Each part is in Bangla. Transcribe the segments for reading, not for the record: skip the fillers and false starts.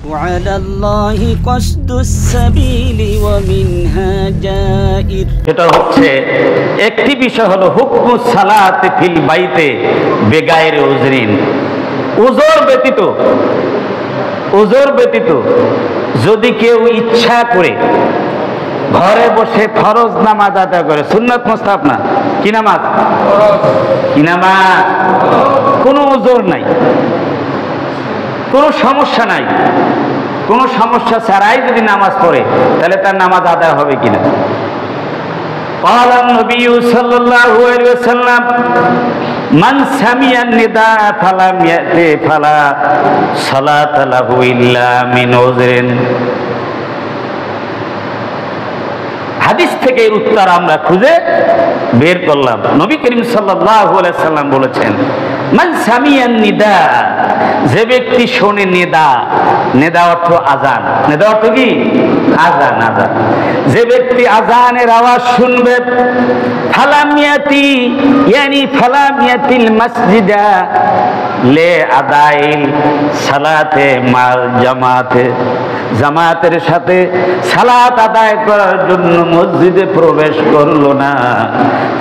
وعلى الله قصد السبيل ومنها جائر। এটা হচ্ছে একটি বিষয় হলো হুকমুস সালাত ফিল বাইতে বেগাইরে উজরিন। উজর ব্যতীত যদি কেউ ইচ্ছা করে ঘরে বসে ফরজ নামাজ আদায় করে, সুন্নাত মুস্তাহাব না, কি নামাজ? কি নামাজ? কোনো উজর নাই, কোনো সমস্যা নাই, কোনো সমস্যা ছাড়াই যদি নামাজ পড়ে তাহলে তার নামাজ আদায় হবে কিনা? قال النبي صلى الله عليه وسلم من سمع النداء فلم يأتي فلا صلاة له إلا من عذر। হাদিস থেকে এর উত্তর আমরা খুঁজে বের করলাম। নবী করিম সাল্লাল্লাহু আলাইহি সাল্লাম বলেছেন, মান সামিয়ান নিদা, যে ব্যক্তি শোনে নিদা, নিদা অর্থ আযান, নিদা অর্থ কি? আযান। আযান, যে ব্যক্তি আযানের আওয়াজ শুনবে, ফালামিয়াতি ইয়ানি ফালামিয়াতিল মসজিদা লে আদাইল সালাতে মাল জামাতে, জামাতের সাথে সালাত আদায় করার জন্য মসজিদে প্রবেশ করলো না,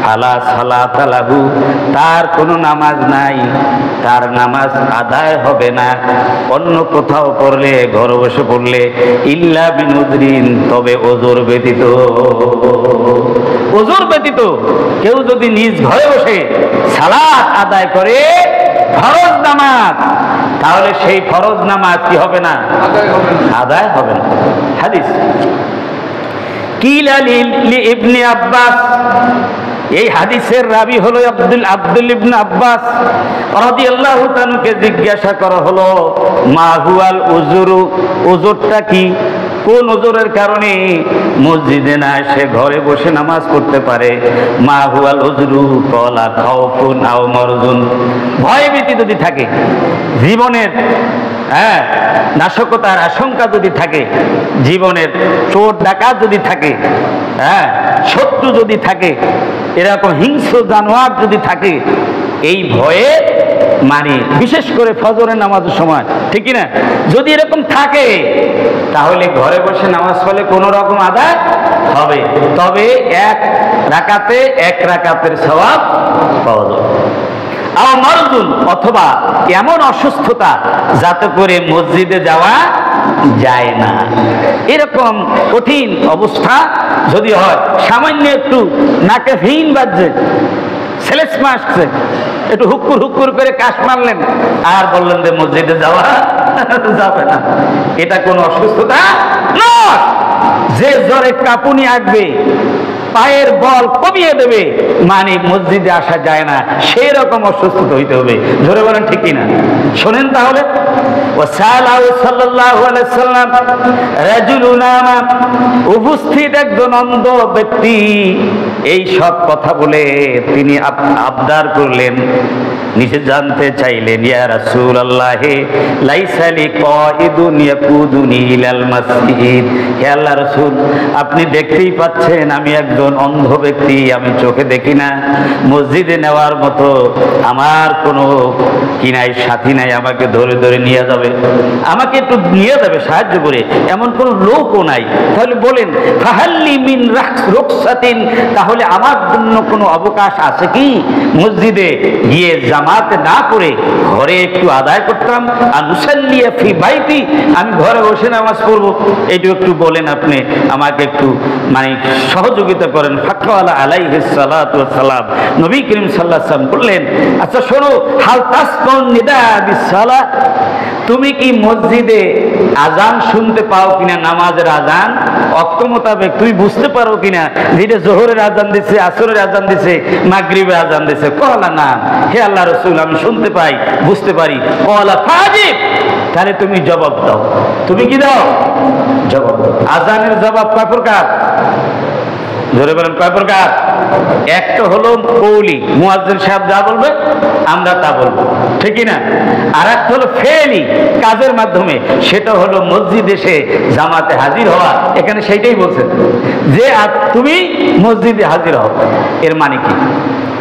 ফালা সালাত লাহু, তার কোনো নামাজ নাই, তার নামাজ আদায় হবে না। অন্য কোথাও পড়লে, ঘরে বসে পড়লে, ইল্লা বিন উযরিন, তবে ওজর ব্যতীত। ওজর ব্যতীত কেউ যদি নিজ ঘরে বসে সালাত আদায় করে ফরজ নামাজ, তাহলে সেই ফরজ নামাজ কি হবে না? আদায় হবে না। হাদিস কিলা ইবনে আব্বাস, এই হাদিসের রাবি হলো আব্দুল ইবনে আব্বাস রাদিয়াল্লাহু তাআলাকে জিজ্ঞাসা করা হলো, মা হুয়াল উযরু, উযরটা কি? কোন উযরের কারণে মসজিদে না এসে ঘরে বসে নামাজ পড়তে পারে? মা হুয়াল উযরু ক্বালা খাউফুন আও মারজুন, ভয় ভীতি যদি থাকে, জীবনের নাশকতার আশঙ্কা যদি থাকে, জীবনের চোর ডাকাত যদি থাকে, শত্রু যদি থাকে, এরকম হিংস্র জানোয়ার যদি থাকে, এই ভয়ে, মানে বিশেষ করে ফজরের নামাজের সময়, ঠিক না, যদি এরকম থাকে তাহলে ঘরে বসে নামাজ পড়লে কোনো রকম আদায় হবে, তবে এক রাকাতের সওয়াব পাওয়া যাবে। আর মারজুন, অথবা এমন অসুস্থতা যাতে করে মসজিদে যাওয়া যায় না, এরকম কঠিন অবস্থা যদি হয়, সামান্য একটু নাকে ভিন বাজছে, সেলেসমা আসছে, একটু হুক্কুর করে কাশ মারলেন আর বললেন যে মসজিদে যাওয়া যাবে না, এটা কোনো অসুস্থতা নয়। যে জ্বরে কাঁপুনি আসবে, পায়ের বল কমিয়ে দেবে, মানে মসজিদে আসা যায় না, সেই রকম অসুস্থতা হইতে হবে। ধরে বলেন ঠিক কিনা? শোনেন তাহলে, উপস্থিত একজন অন্ধ ব্যক্তি এই সব কথা বলে তিনি আবদার করলেন, নিজে জানতে চাইলেন, ইয়া রাসূলুল্লাহ লাইসা লি কাইদুন ইয়াকুদুনি ইলাল মসজিদ, হে আল্লাহর রাসূল, আপনি দেখতেই পাচ্ছেন আমি একজন অন্ধ ব্যক্তি, আমি চোখে দেখি না, মসজিদে নেওয়ার মতো আমার কোনো কি নাই, সাথী নাই, আমাকে ধরে ধরে নিয়ে যাবে, আমাকে একটু নিয়ে যাবে সাহায্য করে, এমন কোনো লোকও নাই। তাহলে বলেন, ফাহাল্লি মিন রুখসাতিন, তাহলে আমার জন্য কোনো অবকাশ আছে কি? মসজিদে গিয়ে জামাতে না পড়ে ঘরে একটু আদায় করতাম, আর মুসাল্লিয়া ফি বাইতি, আমি ঘরে বসে নামাজ পড়বো, এইটু একটু বলেন, আপনি আমাকে একটু মানে সহযোগিতা করেন। ফাকালা আলাইহিস সালাতু ওয়াস সালাম, নবী করিম সাল্লাল্লাহু আলাইহি ওয়াসাল্লাম বললেন, আচ্ছা শোনো, হাল তাসমাউন নিদা বিস সালাহ, তুমি কি মসজিদে আজান শুনতে পাও কিনা? নামাজের আজান ওয়াক্ত মোতাবেক তুমি বুঝতে পারো কিনা, যেটা জোহরের আজান দিছে, আসরের আজান দিছে, মাগরিবের আজান দিছে? কলা না, হে আল্লাহ রাসূল, আমি শুনতে পাই, বুঝতে পারি। কলা ফাজিব, তাহলে তুমি জবাব দাও। তুমি কি দাও? জবাব দাও। আজানের জবাব কয় প্রকার? জোরে বলেন কয় প্রকার? একটা হলো কৌলি, মুয়াজ্জিন সাহেব যা বলবে আমরা তা বলবো, ঠিক না? আর একটা হলো ফেলি, কাজের মাধ্যমে, সেটা হলো মসজিদে এসে জামাতে হাজির হওয়া। এখানে সেইটাই বলছেন যে তুমি মসজিদে হাজির হও। এর মানে কি?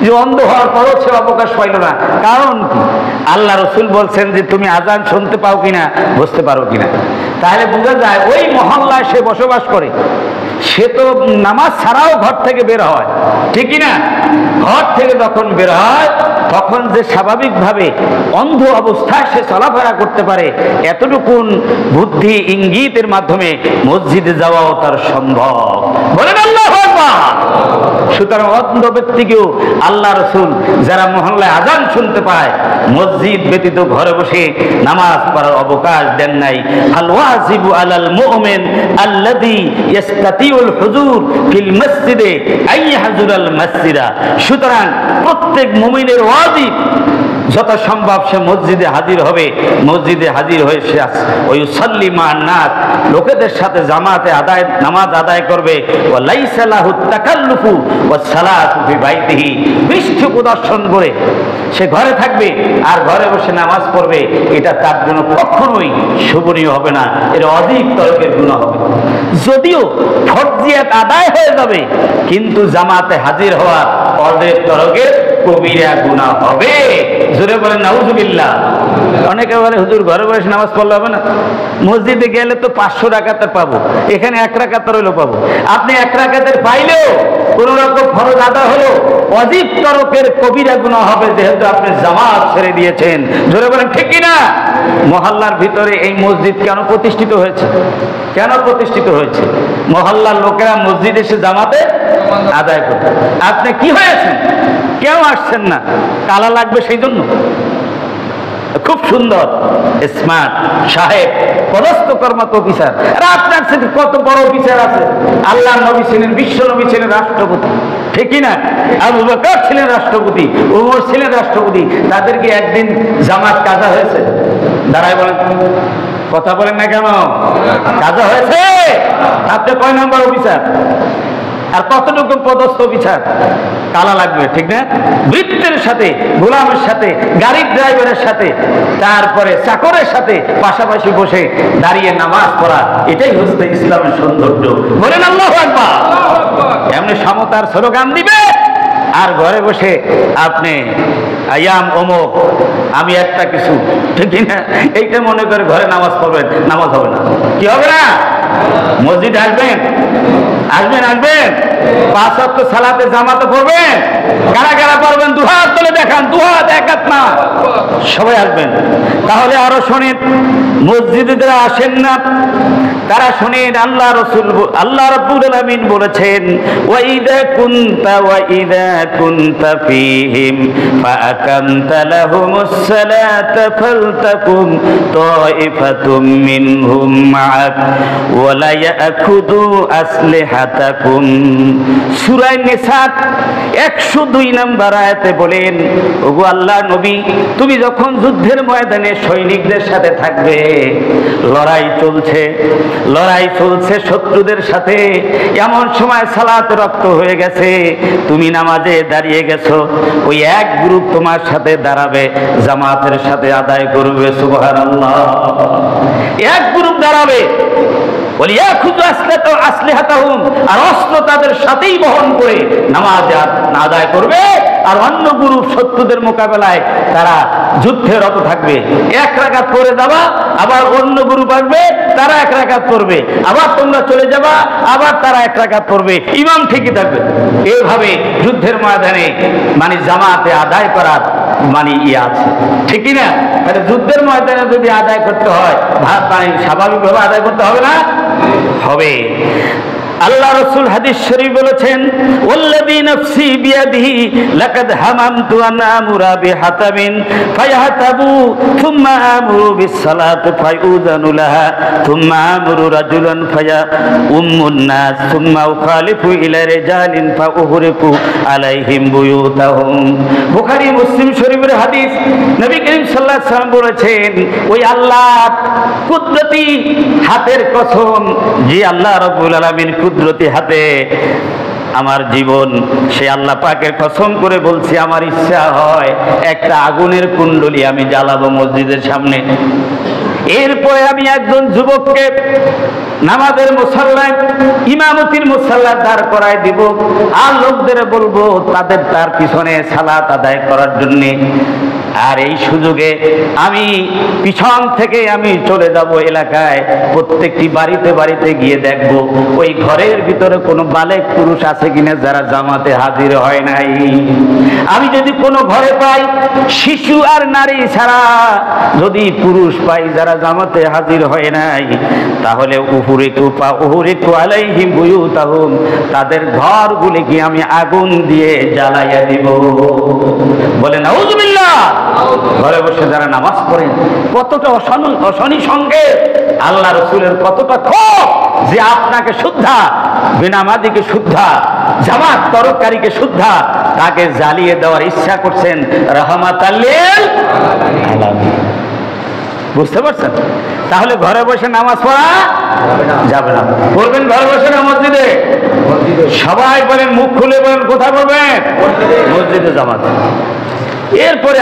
যে অন্ধ হওয়ার পরও সে অবকাশ পাইল না, কারণ কি? আল্লাহ রসুল বলছেন যে তুমি আজান শুনতে পাও কিনা, বুঝতে পারো কিনা। তাহলে বোঝা যায় ওই মহল্লায় সে বসবাস করে, সে তো নামাজ ছাড়াও ঘর থেকে বের হয়, ঠিকই না? ঘর থেকে যখন বের হয় তখন যে স্বাভাবিকভাবে অন্ধ অবস্থায় সে চলাফেরা করতে পারে, এতটুকুন বুদ্ধি ইঙ্গিতের মাধ্যমে মসজিদে যাওয়াও তার সম্ভব। বলেন আল্লাহু আকবার। সুতরাং অন্ধ ব্যক্তিকেও আল্লাহ রসুল যারা মহল্লায় আজান শুনতে পায়, মসজিদ ব্যতীত ঘরে বসে নামাজ পড়ার অবকাশ দেন নাই। আল ওয়াজিবু আলাল মুমিন আল্লাযী ইস্তাতিউল হুজুর ফিল মসজিদে আইয়াহজুরাল মসজিদা। সুতরাং প্রত্যেক মুমিনের ওয়াজিব যত সম্ভব সে মসজিদে হাজির হবে, মসজিদে হাজির হয়ে সে ওই সাল্লি মান নাস, লোকেদের সাথে জামাতে আদায় নামাজ আদায় করবে। ওয়া লাইসা লাহু তাকাল্লুফু ওয়া সালাতু ফি বাইতিহি, পৃষ্ঠ প্রদর্শন করে সে ঘরে থাকবে আর ঘরে বসে নামাজ পড়বে, এটা তার জন্য কখনোই শোভনীয় হবে না, এর অধিক তরকের গুনাহ হবে। যদিও ফরজিয়াত আদায় হয়ে যাবে, কিন্তু জামাতে হাজির হওয়া অর্ধেক তরকের কবিরা গুনাহ হবে। জোরে বলেন নাউজুবিল্লাহ। অনেকে বলে হুজুর ঘরে বসে নামাজ পড়লে হবে না, মসজিদে গেলে তো 500 রাকাতের পাবো, এখানে 1 রাকাতের হইলেও পাবো। আপনি 1 রাকাতের পাইলেও কোন রকম ফরজ আদা হলো অধিক তরকের কবিরা গুনাহ হবে, যেহেতু আপনি জামাত ছেড়ে দিয়েছেন। জোরে বলেন ঠিক কি না? মহল্লার ভিতরে এই মসজিদ কেন প্রতিষ্ঠিত হয়েছে? কেন প্রতিষ্ঠিত হয়েছে? মহল্লার লোকেরা মসজিদে এসে জামাতে আদায় করবে। আপনি কি হয়েছেন? কেউ আসছেন না, তালা লাগবে সেই জন্য? খুব সুন্দর স্মার্ট সাহেব, পদস্থ কর্মরত অফিসার। আর আপনার সাথে কত বড় অফিসার আছে। আল্লাহ নবী ছিলেন, বিশ্ব নবী ছিলেন রাষ্ট্রপতি, ঠিক না? আবু বকর ছিলেন রাষ্ট্রপতি, ওমর ছিলেন রাষ্ট্রপতি। তাদেরকে একদিন জামাত কাজা হয়েছে? দাঁড়ায় বলেন, কথা বলেন না কেন? কাজা হয়েছে? আপনি কয় নম্বর অফিসার? আর কতটুকু পদস্থ অফিসার? তালা লাগবে, ঠিক না? বৃত্তের সাথে, গোলামের সাথে, গাড়ির ড্রাইভারের সাথে, তারপরে চাকরের সাথে পাশাপাশি বসে দাঁড়িয়ে নামাজ পড়া, এটাই হচ্ছে ইসলামের সৌন্দর্য। বলেন আল্লাহু আকবার। এমনি সমতার স্লোগান দিবে আর ঘরে বসে আপনি আয়াম অমুক, আমি একটা কিছু, ঠিক না? এইটা মনে করে ঘরে নামাজ পড়বেন, নামাজ হবে না। কি হবে না? মসজিদ আসবেন, আসবেন, আসবেন, 5 ওয়াক্ত সালাতে জামাতে পড়বেন। কারা কারা পড়বেন? দুহাত তুলে দেখান, দুহাত, এক হাত না, সবাই আসবেন। তাহলে আরো শোনেন, মসজিদে যারা আসেন না তারা শোনেন, আল্লাহ রাসূল, আল্লাহ রাব্বুল আলামিন বলেছেন, ওয়া ইযা কুনতা ফীহিম ফাআকামতা লাহুমুস সালাতা ফালতাকুম তাইফাতুম মিনহুম মা'আক ওয়া লা ইয়াখুযু আসলিহাতাকুম। সূরা নিসা 102 নম্বর আয়াতে বলেন, ওগো আল্লাহর নবী, তুমি যখন যুদ্ধের ময়দানে সৈনিকদের সাথে থাকবে, লড়াই চলছে শত্রুদের সাথে, এমন সময় সালাত রক্ত হয়ে গেছে, তুমি নামাজে দাঁড়িয়ে গেছো, ওই এক গ্রুপ তোমার সাথে দাঁড়াবে, জামাতের সাথে আদায় করবে। সুবহানাল্লাহ। এক গ্রুপ দাঁড়াবে, আর অস্ত্র তাদের সাথেই বহন করে নামাজ আদায় করবে, আর অন্য গ্রুপ শত্রুদের মোকাবেলায় তারা যুদ্ধে রত থাকবে। 1 রাকাত পড়ে যাবা, আবার অন্য গ্রুপ আসবে, তারা 1 রাকাত পড়বে, আবার তোমরা চলে যাবা, আবার তারা 1 রাকাত পড়বে, ইমাম ঠিকই থাকবে। এইভাবে যুদ্ধের ময়দানে মানে জামাতে আদায় করার মানে আছে, ঠিকই না? তাহলে যুদ্ধের ময়দানে যদি আদায় করতে হয়, ভাত পানি স্বাভাবিকভাবে আদায় করতে হবে না? হবে। আল্লাহ রাসূল হাদিস শরীফ বলেছেন, ওয়াল্লাযী নাফসি বিয়াদিহি লাকাদ হামামতু আন আমুরা বিহাতাবিন ফায়াহতাবু থুম্মা আমুরু বিসসালাতি ফায়ুযানু লাহা থুম্মা আমুরু রাজুলান ফায়া উম্মুন নাস থুম্মা উখালিফু ইলা রিজালিন ফাউহরিকু আলাইহিম বুয়ুতাহুম। বুখারী মুসলিম শরীফের হাদিস। নবী করিম সাল্লাল্লাহু আলাইহি ওয়াসাল্লাম বলেছেন, ওই আল্লাহ কুদরতি হাতের কসম, যে আল্লাহ রাব্বুল আলামিন কুদরতি হাতে আমার জীবন, সে আল্লাহ পাকের কসম করে বলছি, আমার ইচ্ছা হয় একটা আগুনের কুণ্ডলী আমি জ্বালাবো মসজিদের সামনে। এরপরে আমি একজন যুবককে নামাজের মুসাল্লায়, ইমামতির মুসাল্লায় দাঁড় করায় দিব, আর লোকদের বলবো তার পিছনে সালাত আদায় করার জন্য। আর এই সুযোগে আমি পিছন থেকে আমি চলে যাব এলাকায়, প্রত্যেকটি বাড়িতে বাড়িতে গিয়ে দেখব ওই ঘরের ভিতরে কোনো বালেক পুরুষ আছে কিনা যারা জামাতে হাজির হয় নাই। আমি যদি কোনো ঘরে পাই শিশু আর নারী ছাড়া যদি পুরুষ পাই যারা জামাতে হাজির হয় নাই, তাহলে আলাইহিম বুয়ুতাহুম, তাদের ঘরগুলিকে আমি আগুন দিয়ে জ্বালাইয়া দিব। বলেন নাউযুবিল্লাহ। ঘরে বসে যারা নামাজ পড়েন, কতটা অশনি সঙ্গে আল্লাহ রাসূলের কতটা ক্ষোভ যে আপনাকে শুদ্ধা, বেনামাজিকে শুদ্ধা, জামাত তরকারীকে শুদ্ধা, তাকে জ্বালিয়ে দেওয়ার ইচ্ছা করছেন রাহমাতাল লিল আলামিন। বুঝতে পারছেন? তাহলে ঘরে বসে নামাজ পড়া যাবে না। পড়বেন ঘরে বসে না মসজিদে? সবাই বলেন, মুখ খুলে বলেন, কোথায় পড়বেন? মসজিদে জামাত। এরপরে